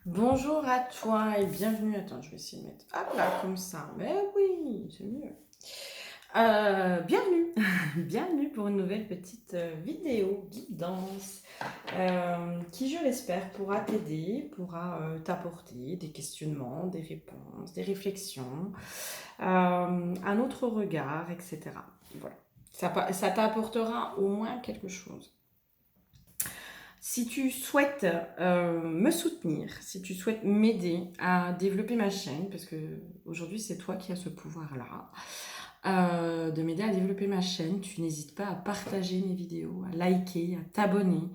Bonjour à toi et bienvenue. Attends, je vais essayer de mettre. Hop là, comme ça. Mais oui, c'est mieux. Bienvenue. Bienvenue pour une nouvelle petite vidéo guidance qui, je l'espère, pourra t'aider, pourra t'apporter des questionnements, des réponses, des réflexions, un autre regard, etc. Voilà. Ça t'apportera au moins quelque chose. Si tu souhaites me soutenir, si tu souhaites m'aider à développer ma chaîne, parce que aujourd'hui c'est toi qui as ce pouvoir-là, de m'aider à développer ma chaîne, tu n'hésites pas à partager mes vidéos, à liker, à t'abonner,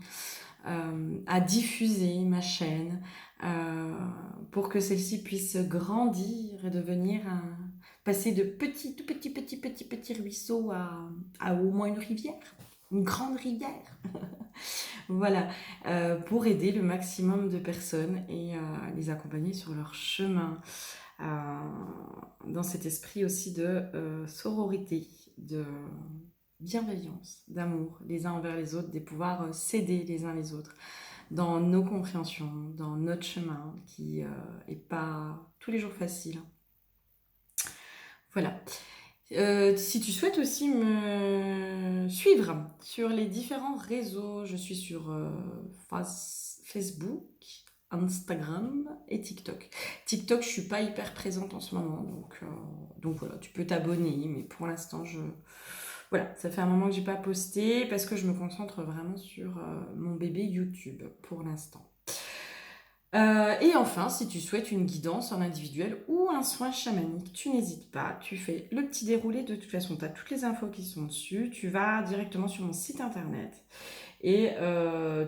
à diffuser ma chaîne pour que celle-ci puisse grandir et devenir passer de petits ruisseaux à au moins une rivière, une grande rivière. Voilà, pour aider le maximum de personnes et les accompagner sur leur chemin, euh, dans cet esprit aussi de sororité, de bienveillance, d'amour les uns envers les autres, de pouvoir s'aider les uns les autres dans nos compréhensions, dans notre chemin qui est pas tous les jours facile. Voilà. Si tu souhaites aussi me suivre sur les différents réseaux, je suis sur Facebook, Instagram et TikTok. TikTok, je suis pas hyper présente en ce moment, donc voilà, tu peux t'abonner, mais pour l'instant, voilà, ça fait un moment que j'ai pas posté parce que je me concentre vraiment sur mon bébé YouTube pour l'instant. Et enfin, si tu souhaites une guidance en individuel ou un soin chamanique, tu n'hésites pas, tu fais le petit déroulé, de toute façon, tu as toutes les infos qui sont dessus, tu vas directement sur mon site internet et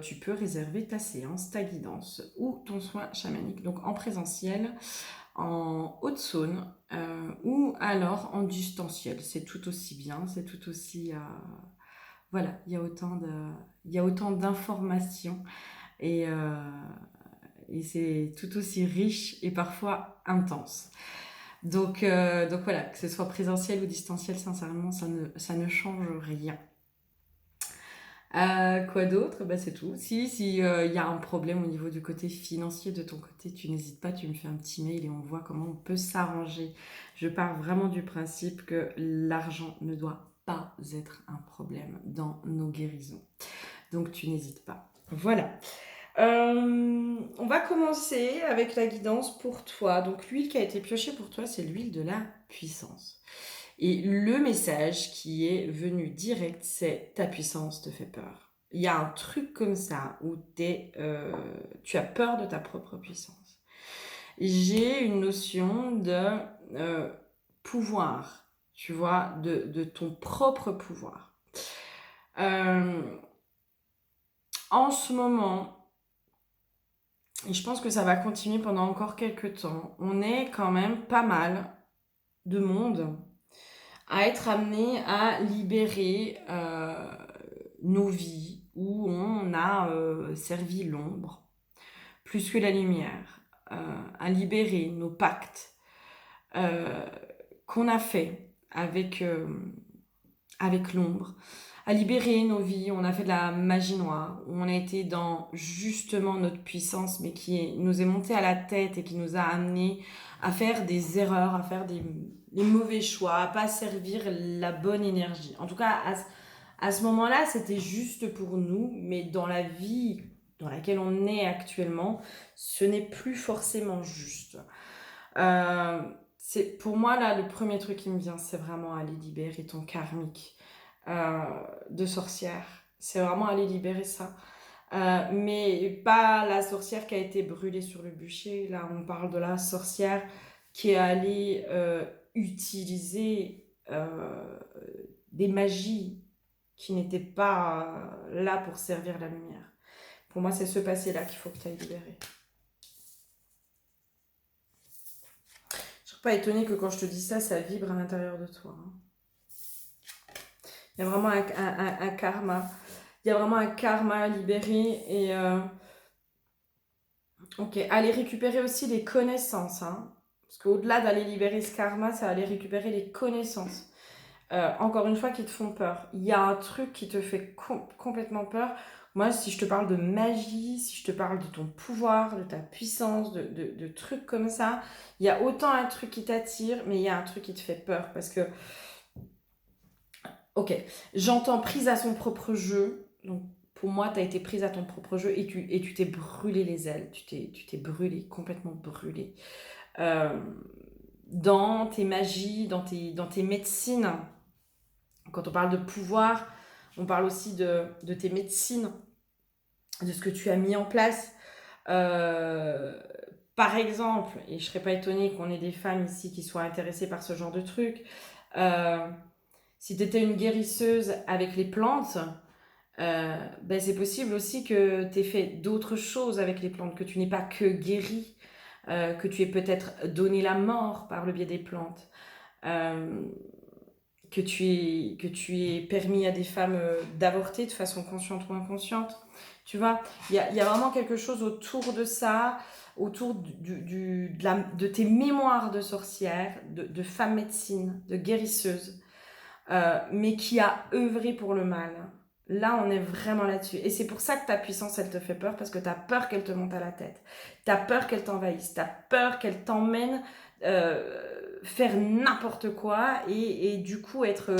tu peux réserver ta séance, ta guidance ou ton soin chamanique, donc en présentiel, en Haute-Saône ou alors en distanciel. C'est tout aussi bien, c'est tout aussi... voilà, il y a autant d'informations et... et c'est tout aussi riche et parfois intense. Donc voilà, que ce soit présentiel ou distanciel, sincèrement, ça ne change rien. Quoi d'autre? Bah, c'est tout. Si y a un problème au niveau du côté financier de ton côté, tu n'hésites pas, tu me fais un petit mail et on voit comment on peut s'arranger. Je pars vraiment du principe que l'argent ne doit pas être un problème dans nos guérisons. Donc tu n'hésites pas. Voilà. On va commencer avec la guidance pour toi. Donc l'huile qui a été piochée pour toi, c'est l'huile de la puissance. Et le message qui est venu direct, c'est ta puissance te fait peur. Il y a un truc comme ça où tu as peur de ta propre puissance. J'ai une notion de pouvoir, tu vois, de ton propre pouvoir. En ce moment, et je pense que ça va continuer pendant encore quelques temps, on est quand même pas mal de monde à être amené à libérer nos vies où on a servi l'ombre plus que la lumière, à libérer nos pactes euh, qu'on a fait avec l'ombre, à libérer nos vies. On a fait de la magie noire, où on a été dans justement notre puissance, mais nous est montée à la tête et qui nous a amené à faire des erreurs, à faire des mauvais choix, à pas servir la bonne énergie. En tout cas, à ce moment-là, c'était juste pour nous, mais dans la vie dans laquelle on est actuellement, ce n'est plus forcément juste. Pour moi, là, le premier truc qui me vient, c'est vraiment aller libérer ton karmique euh, de sorcière. C'est vraiment aller libérer ça. Mais pas la sorcière qui a été brûlée sur le bûcher. Là, on parle de la sorcière qui est allée utiliser des magies qui n'étaient pas là pour servir la lumière. Pour moi, c'est ce passé-là qu'il faut que tu ailles libérer. Je ne suis pas étonnée que quand je te dis ça, ça vibre à l'intérieur de toi. Hein. Il y a vraiment un karma. Il y a vraiment un karma à libérer et ok, aller récupérer aussi les connaissances. Hein. Parce qu'au-delà d'aller libérer ce karma, ça va aller récupérer les connaissances. encore une fois, qui te font peur. Il y a un truc qui te fait complètement peur. Moi, si je te parle de magie, si je te parle de ton pouvoir, de ta puissance, de trucs comme ça, il y a autant un truc qui t'attire, mais il y a un truc qui te fait peur. Parce que, ok, j'entends prise à son propre jeu. Donc, pour moi, tu as été prise à ton propre jeu et tu t'es brûlé les ailes. Tu t'es brûlé, complètement brûlé. Euh, dans tes magies, dans tes médecines. Quand on parle de pouvoir, on parle aussi de tes médecines, de ce que tu as mis en place. Euh, Par exemple, et je ne serais pas étonnée qu'on ait des femmes ici qui soient intéressées par ce genre de truc, euh, si tu étais une guérisseuse avec les plantes, ben c'est possible aussi que tu aies fait d'autres choses avec les plantes, que tu n'aies pas que guéri, que tu aies peut-être donné la mort par le biais des plantes. Euh, que tu aies permis à des femmes d'avorter de façon consciente ou inconsciente. Tu vois, il y a vraiment quelque chose autour de ça, autour de tes mémoires de sorcières, de femmes médecine, de guérisseuses, mais qui a œuvré pour le mal. Là, on est vraiment là-dessus. Et c'est pour ça que ta puissance, elle te fait peur, parce que tu as peur qu'elle te monte à la tête. Tu as peur qu'elle t'envahisse. Tu as peur qu'elle t'emmène faire n'importe quoi et du coup être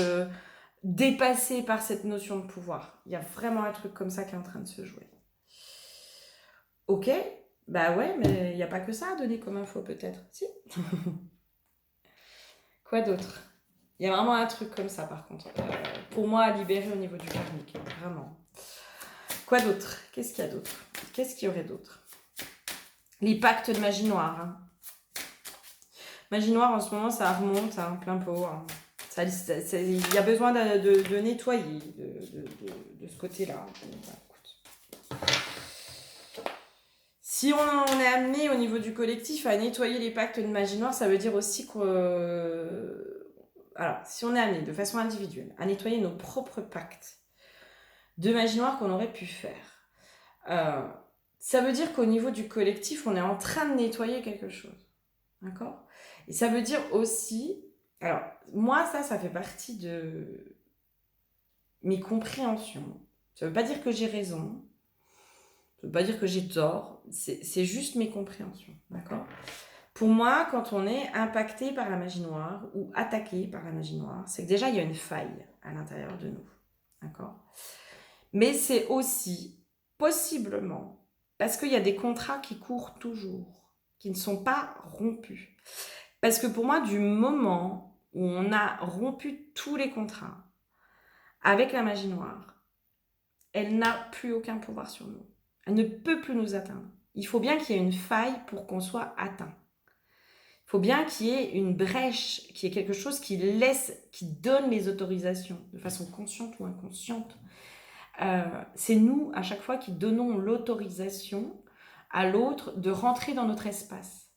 dépassé par cette notion de pouvoir. Il y a vraiment un truc comme ça qui est en train de se jouer. Ok, bah ouais, mais il n'y a pas que ça à donner comme info peut-être. Si. Quoi d'autre? Il y a vraiment un truc comme ça par contre. Pour moi, à libérer au niveau du karmique. Vraiment. Quoi d'autre? Qu'est-ce qu'il y a d'autre? Qu'est-ce qu'il y aurait d'autre? Les pactes de magie noire. Hein. Magie noire, en ce moment, ça remonte, hein, plein pot. Hein. Il y a besoin de nettoyer de ce côté-là. Si on est amené au niveau du collectif à nettoyer les pactes de magie noire, ça veut dire aussi que... alors, si on est amené de façon individuelle à nettoyer nos propres pactes de magie noire qu'on aurait pu faire, ça veut dire qu'au niveau du collectif, on est en train de nettoyer quelque chose. D'accord? Et ça veut dire aussi... alors, moi, ça fait partie de mes compréhensions. Ça veut pas dire que j'ai raison. Ça veut pas dire que j'ai tort. C'est juste mes compréhensions. D'accord? Pour moi, quand on est impacté par la magie noire ou attaqué par la magie noire, c'est que déjà, il y a une faille à l'intérieur de nous. D'accord? Mais c'est aussi, possiblement, parce qu'il y a des contrats qui courent toujours, qui ne sont pas rompus. Parce que pour moi, du moment où on a rompu tous les contrats avec la magie noire, elle n'a plus aucun pouvoir sur nous. Elle ne peut plus nous atteindre. Il faut bien qu'il y ait une faille pour qu'on soit atteint. Il faut bien qu'il y ait une brèche, qu'il y ait quelque chose qui laisse, qui donne les autorisations, de façon consciente ou inconsciente. C'est nous, à chaque fois, qui donnons l'autorisation à l'autre de rentrer dans notre espace.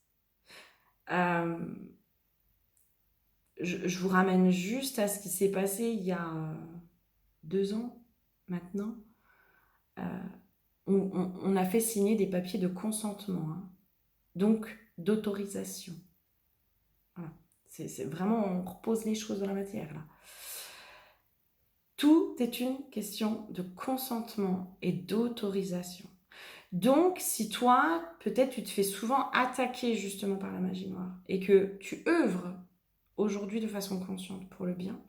Je vous ramène juste à ce qui s'est passé il y a 2 ans maintenant. On a fait signer des papiers de consentement, hein, donc d'autorisation. Voilà. C'est vraiment, on repose les choses dans la matière là. Tout est une question de consentement et d'autorisation. Donc, si toi, peut-être tu te fais souvent attaquer justement par la magie noire et que tu œuvres aujourd'hui de façon consciente pour le bien,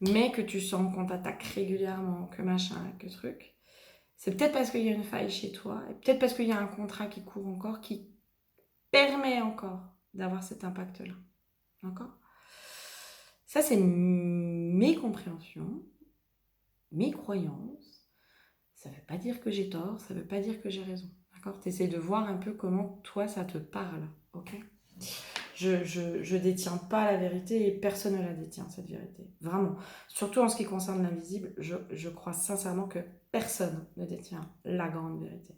mais que tu sens qu'on t'attaque régulièrement, que machin, que truc, c'est peut-être parce qu'il y a une faille chez toi, et peut-être parce qu'il y a un contrat qui court encore, qui permet encore d'avoir cet impact-là. D'accord? Ça, c'est mes compréhensions, mes croyances. Ça ne veut pas dire que j'ai tort, ça ne veut pas dire que j'ai raison. D'accord? Tu essaies de voir un peu comment toi, ça te parle. Ok? Je détiens pas la vérité et personne ne la détient, cette vérité. Vraiment. Surtout en ce qui concerne l'invisible, je crois sincèrement que personne ne détient la grande vérité.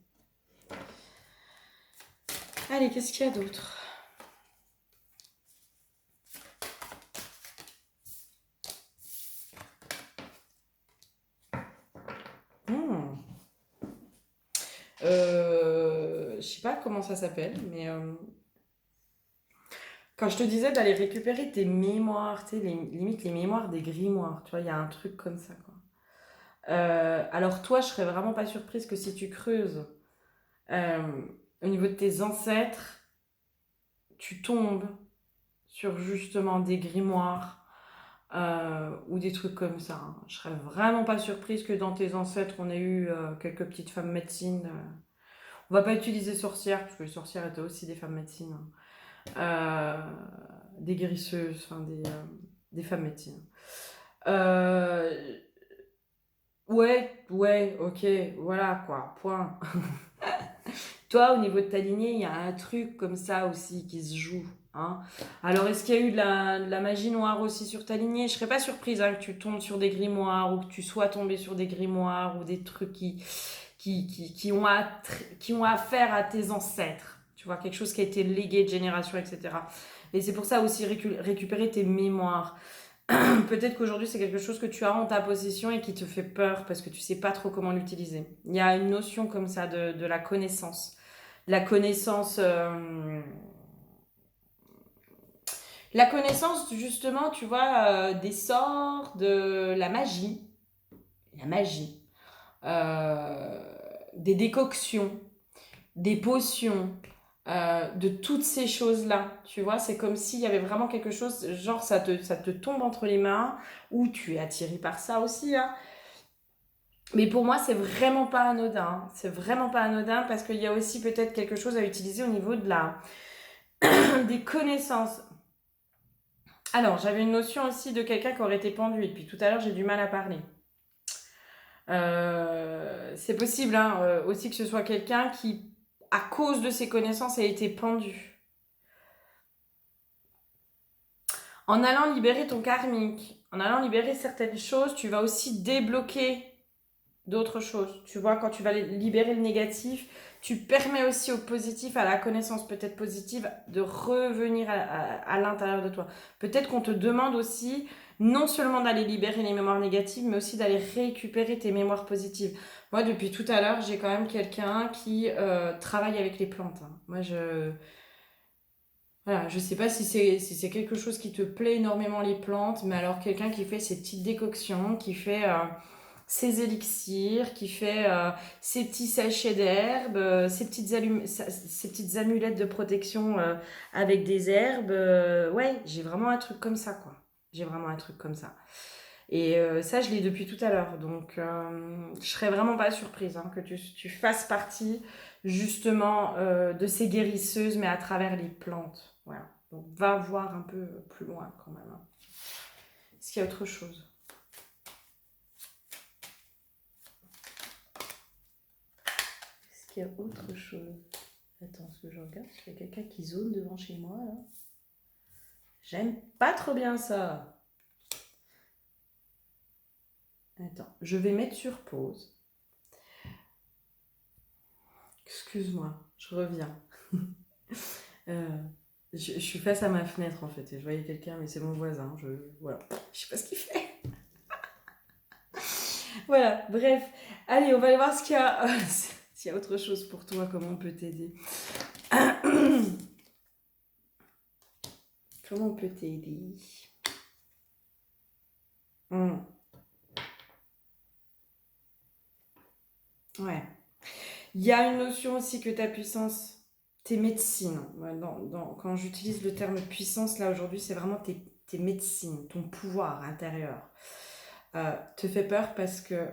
Allez, qu'est-ce qu'il y a d'autre? Je sais pas comment ça s'appelle, mais Quand je te disais d'aller récupérer tes mémoires, tu sais, limite les mémoires des grimoires, tu vois, il y a un truc comme ça, quoi. Alors toi, je serais vraiment pas surprise que si tu creuses euh, au niveau de tes ancêtres, tu tombes sur justement des grimoires ou des trucs comme ça, hein. Je serais vraiment pas surprise que dans tes ancêtres, on ait eu quelques petites femmes médecines. On va pas utiliser sorcières, parce que les sorcières étaient aussi des femmes médecines, hein. Des guérisseuses, enfin des femmes médecines. Euh, ouais, ok, voilà quoi, point. Toi, au niveau de ta lignée, il y a un truc comme ça aussi qui se joue, hein. Alors, est-ce qu'il y a eu de la magie noire aussi sur ta lignée? Je serais pas surprise, hein, que tu tombes sur des grimoires ou que tu sois tombé sur des grimoires ou des trucs qui ont affaire à tes ancêtres. Tu vois, quelque chose qui a été légué de génération, etc. Et c'est pour ça aussi récupérer tes mémoires. Peut-être qu'aujourd'hui, c'est quelque chose que tu as en ta possession et qui te fait peur parce que tu sais pas trop comment l'utiliser. Il y a une notion comme ça de la connaissance. La connaissance, la connaissance justement, tu vois, des sorts, de la magie, euh, des décoctions, des potions, de toutes ces choses-là. Tu vois, c'est comme s'il y avait vraiment quelque chose, genre ça te tombe entre les mains, ou tu es attiré par ça aussi, hein. Mais pour moi, c'est vraiment pas anodin, hein. C'est vraiment pas anodin parce qu'il y a aussi peut-être quelque chose à utiliser au niveau de des connaissances. Alors, j'avais une notion aussi de quelqu'un qui aurait été pendu, et puis tout à l'heure, j'ai du mal à parler. C'est possible, hein, aussi que ce soit quelqu'un qui, à cause de ses connaissances, a été pendu. En allant libérer ton karmique, en allant libérer certaines choses, tu vas aussi débloquer d'autres choses. Tu vois, quand tu vas libérer le négatif, tu permets aussi au positif, à la connaissance peut-être positive, de revenir à l'intérieur de toi. Peut-être qu'on te demande aussi non seulement d'aller libérer les mémoires négatives, mais aussi d'aller récupérer tes mémoires positives. Moi, depuis tout à l'heure, j'ai quand même quelqu'un qui travaille avec les plantes, hein. Moi, voilà, je sais pas si c'est quelque chose qui te plaît énormément les plantes, mais alors quelqu'un qui fait ses petites décoctions, qui fait ses élixirs, qui fait ses petits sachets d'herbes, ses petites amulettes de protection avec des herbes. Ouais, j'ai vraiment un truc comme ça, quoi. J'ai vraiment un truc comme ça. Et ça, je l'ai depuis tout à l'heure. Donc, je serais vraiment pas surprise, hein, que tu fasses partie justement de ces guérisseuses, mais à travers les plantes. Voilà. Donc, va voir un peu plus loin quand même, hein. Est-ce qu'il y a autre chose? Est-ce qu'il y a autre chose? Attends, ce que je regarde, il y a quelqu'un qui zone devant chez moi là. J'aime pas trop bien ça. Attends, je vais mettre sur pause. Excuse-moi, je reviens. Euh, je suis face à ma fenêtre en fait et je voyais quelqu'un, mais c'est mon voisin. Voilà, je sais pas ce qu'il fait. Voilà, bref. Allez, on va aller voir ce qu'il y a. S'il y a autre chose pour toi, comment on peut t'aider. Comment on peut t'aider? Hmm. Ouais. Il y a une notion aussi que ta puissance, tes médecines. Ouais, quand j'utilise le terme puissance, là aujourd'hui, c'est vraiment tes médecines, ton pouvoir intérieur. Te fait peur parce que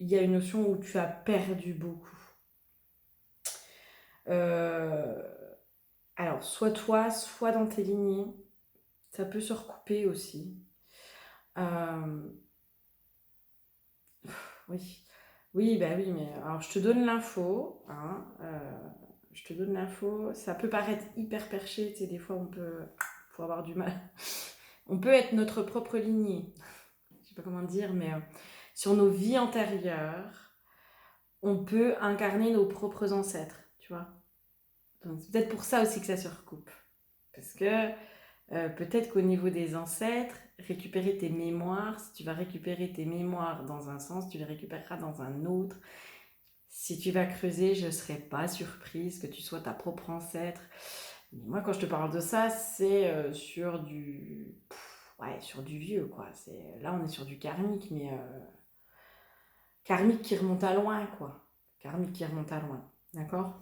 il y a une notion où tu as perdu beaucoup. Euh, alors, soit toi, soit dans tes lignées, ça peut se recouper aussi. Euh, oui, oui, bah oui, mais alors je te donne l'info, hein, je te donne l'info. Ça peut paraître hyper perché, tu sais, des fois faut avoir du mal. On peut être notre propre lignée, je sais pas comment dire, mais sur nos vies antérieures, on peut incarner nos propres ancêtres, tu vois. Donc c'est peut-être pour ça aussi que ça se recoupe. Parce que peut-être qu'au niveau des ancêtres, récupérer tes mémoires, si tu vas récupérer tes mémoires dans un sens, tu les récupéreras dans un autre. Si tu vas creuser, je ne serais pas surprise que tu sois ta propre ancêtre. Mais moi, quand je te parle de ça, c'est sur du... ouais, sur du vieux, quoi. Là, on est sur du karmique, mais karmique qui remonte à loin, quoi. Karmique qui remonte à loin. D'accord?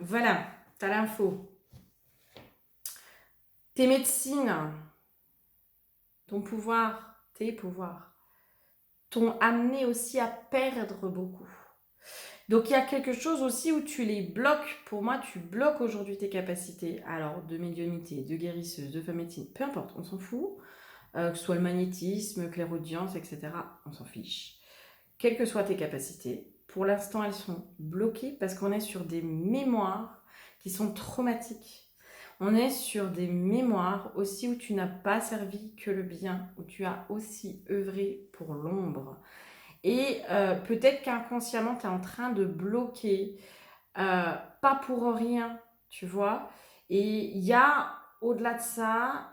Voilà, t'as l'info. Tes médecines, ton pouvoir, tes pouvoirs, t'ont amené aussi à perdre beaucoup. Donc il y a quelque chose aussi où tu les bloques. Pour moi, tu bloques aujourd'hui tes capacités. Alors, de médiumnité, de guérisseuse, de femme médecine, peu importe, on s'en fout. Que ce soit le magnétisme, clairaudience, etc. On s'en fiche. Quelles que soient tes capacités, pour l'instant, elles sont bloquées parce qu'on est sur des mémoires qui sont traumatiques. On est sur des mémoires aussi où tu n'as pas servi que le bien, où tu as aussi œuvré pour l'ombre. Et peut-être qu'inconsciemment, tu es en train de bloquer, pas pour rien, tu vois. Et il y a, au-delà de ça,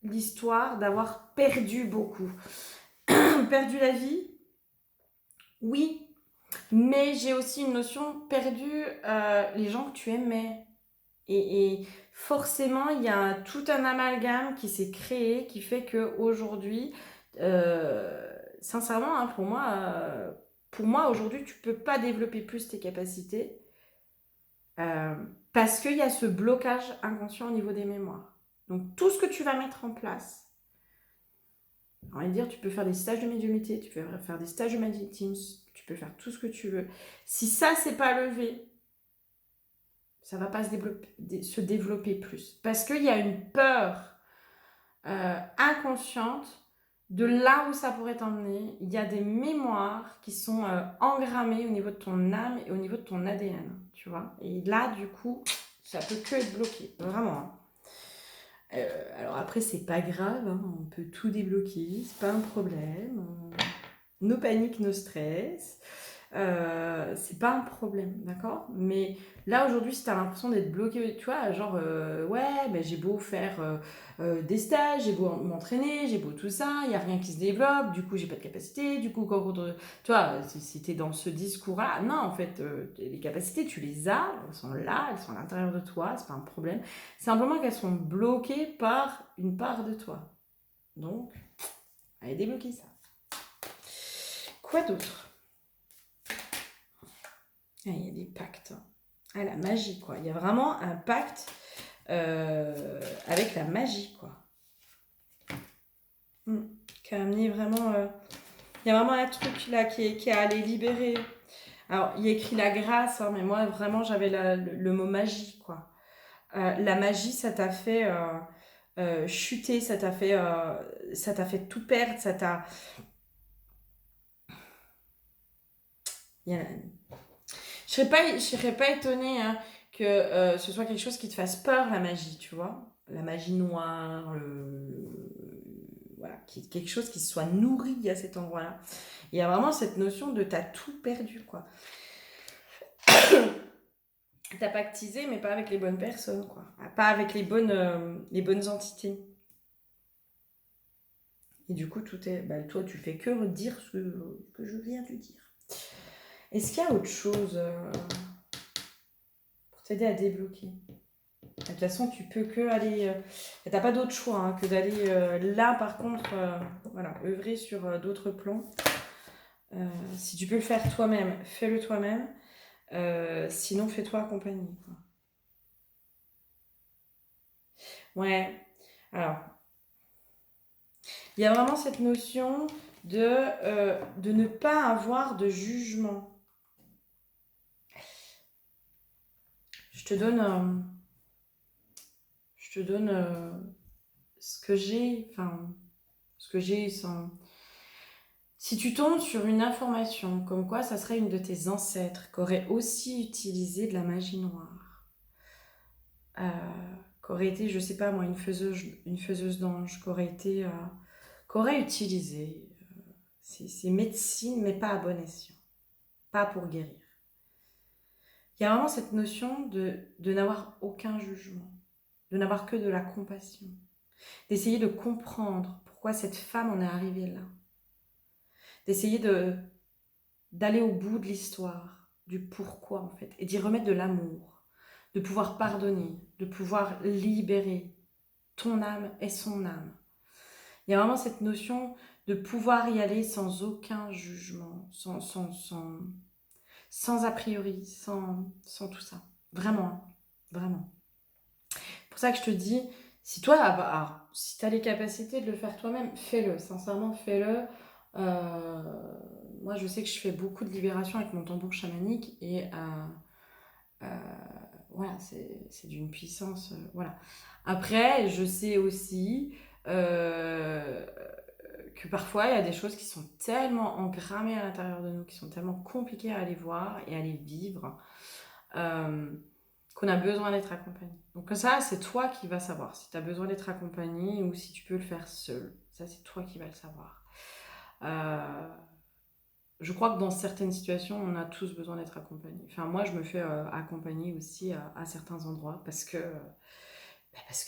l'histoire d'avoir perdu beaucoup. Perdu la vie, oui, mais j'ai aussi une notion perdu les gens que tu aimais. Et forcément, il y a tout un amalgame qui s'est créé qui fait qu'aujourd'hui, sincèrement, hein, pour moi aujourd'hui, tu peux pas développer plus tes capacités euh, parce qu'il y a ce blocage inconscient au niveau des mémoires. Donc tout ce que tu vas mettre en place, on va dire, tu peux faire des stages de médiumnité, tu peux faire des stages de magnétisme, tu peux faire tout ce que tu veux. Si ça, c'est pas levé, ça va pas se développer plus. Parce qu'il y a une peur inconsciente de là où ça pourrait t'emmener. Il y a des mémoires qui sont engrammées au niveau de ton âme et au niveau de ton ADN, tu vois. Et là, du coup, ça peut que être bloqué, vraiment. Hein. Alors après, c'est pas grave, hein, on peut tout débloquer, c'est pas un problème. No panique, no stress. C'est pas un problème, d'accord? Mais là aujourd'hui, si t'as l'impression d'être bloqué, tu vois, genre, ouais, ben, j'ai beau faire des stages, j'ai beau m'entraîner, j'ai beau tout ça, il y a rien qui se développe, du coup, j'ai pas de capacité, du coup, tu vois, si t'es dans ce discours-là, non, en fait, les capacités, tu les as, elles sont là, elles sont à l'intérieur de toi, c'est pas un problème. Simplement qu'elles sont bloquées par une part de toi. Donc, allez débloquer ça. Quoi d'autre? Ah, il y a des pactes. Ah, la magie, quoi. Il y a vraiment un pacte avec la magie, quoi. Qui a amené vraiment... il y a vraiment un truc là qui a allé libérer. Alors, il y a écrit la grâce, hein, mais moi, vraiment, j'avais le mot magie, quoi. La magie, ça t'a fait chuter, ça t'a fait tout perdre, ça t'a... Il y a- Je serais pas étonnée hein, que ce soit quelque chose qui te fasse peur, la magie, tu vois. La magie noire, voilà, quelque chose qui soit nourri à cet endroit-là. Il y a vraiment cette notion de t'as tout perdu, quoi. T'as pactisé, mais pas avec les bonnes personnes, quoi. Pas avec les bonnes entités. Et du coup, tout est. Bah, toi, tu fais que dire ce que je viens de dire. Est-ce qu'il y a autre chose pour t'aider à débloquer? De toute façon, tu peux que aller. T'as pas d'autre choix hein, que d'aller là, par contre, voilà, œuvrer sur d'autres plans. Si tu peux le faire toi-même, fais-le toi-même. Sinon, fais-toi accompagner. Quoi. Ouais. Alors, il y a vraiment cette notion de ne pas avoir de jugement. Je te donne ce que j'ai, enfin, ce que j'ai sans. Si tu tombes sur une information comme quoi ça serait une de tes ancêtres qui aurait aussi utilisé de la magie noire, qui aurait été, je sais pas moi, une faiseuse d'ange, qui aurait utilisé ces médecines, mais pas à bon escient, pas pour guérir. Il y a vraiment cette notion de n'avoir aucun jugement, de n'avoir que de la compassion, d'essayer de comprendre pourquoi cette femme en est arrivée là, d'essayer d'aller au bout de l'histoire, du pourquoi en fait, et d'y remettre de l'amour, de pouvoir pardonner, de pouvoir libérer ton âme et son âme. Il y a vraiment cette notion de pouvoir y aller sans aucun jugement, sans a priori, sans tout ça. Vraiment, hein, vraiment. C'est pour ça que je te dis, si toi, alors, si tu as les capacités de le faire toi-même, fais-le, sincèrement, fais-le. Moi, je sais que je fais beaucoup de libération avec mon tambour chamanique et voilà, c'est d'une puissance. Voilà. Après, je sais aussi que parfois, il y a des choses qui sont tellement engrammées à l'intérieur de nous, qui sont tellement compliquées à aller voir et à les vivre, qu'on a besoin d'être accompagné. Donc ça, c'est toi qui vas savoir si tu as besoin d'être accompagné ou si tu peux le faire seul. Ça, c'est toi qui vas le savoir. Je crois que dans certaines situations, on a tous besoin d'être accompagnés. Enfin, moi, je me fais accompagner aussi à certains endroits parce que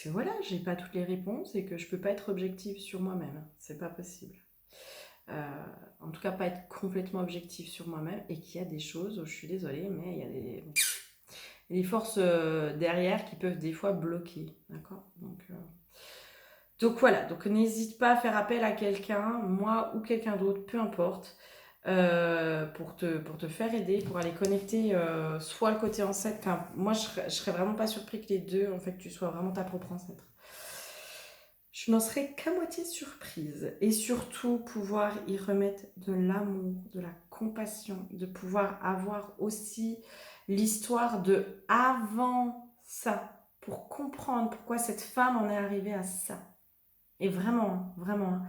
voilà, j'ai pas toutes les réponses et que je peux pas être objective sur moi-même. C'est pas possible. En tout cas, pas être complètement objective sur moi-même et qu'il y a des choses où je suis désolée, mais il y a des forces derrière qui peuvent des fois bloquer. D'accord ? Donc voilà, donc n'hésite pas à faire appel à quelqu'un, moi ou quelqu'un d'autre, peu importe, pour te faire aider, pour aller connecter soit le côté ancêtre, enfin, moi je serais vraiment pas surpris que les deux, en fait, tu sois vraiment ta propre ancêtre. Je n'en serais qu'à moitié surprise. Et surtout, pouvoir y remettre de l'amour, de la compassion, de pouvoir avoir aussi l'histoire de avant ça, pour comprendre pourquoi cette femme en est arrivée à ça. Et vraiment, vraiment. Hein.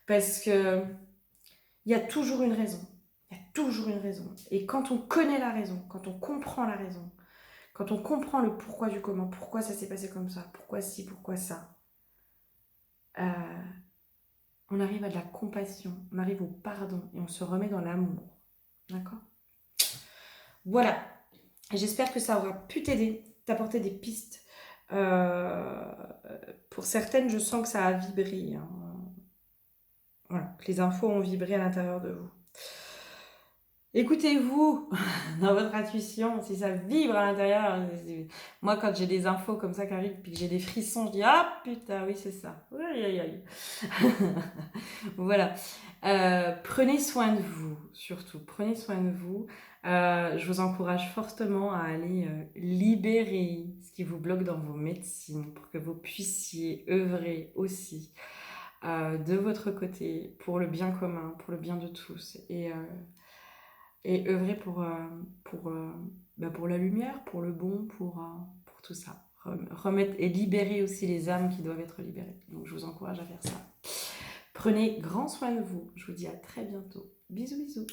Parce que il y a toujours une raison. Il y a toujours une raison. Et quand on connaît la raison, quand on comprend la raison, quand on comprend le pourquoi du comment, pourquoi ça s'est passé comme ça, pourquoi ci, pourquoi ça, on arrive à de la compassion, on arrive au pardon et on se remet dans l'amour. D'accord ? Voilà. J'espère que ça aura pu t'aider, t'apporter des pistes. Pour certaines, je sens que ça a vibré. Hein. Voilà, que les infos ont vibré à l'intérieur de vous. Écoutez-vous dans votre intuition, si ça vibre à l'intérieur. Moi, quand j'ai des infos comme ça qui arrivent, puis que j'ai des frissons, je dis ah putain, oui, c'est ça. Aïe, aïe, aïe. Voilà. Prenez soin de vous, surtout. Prenez soin de vous. Je vous encourage fortement à aller libérer ce qui vous bloque dans vos médecines pour que vous puissiez œuvrer aussi de votre côté pour le bien commun, pour le bien de tous. Et œuvrer pour la lumière, pour le bon, pour tout ça. Remettre et libérer aussi les âmes qui doivent être libérées. Donc je vous encourage à faire ça. Prenez grand soin de vous. Je vous dis à très bientôt. Bisous, bisous.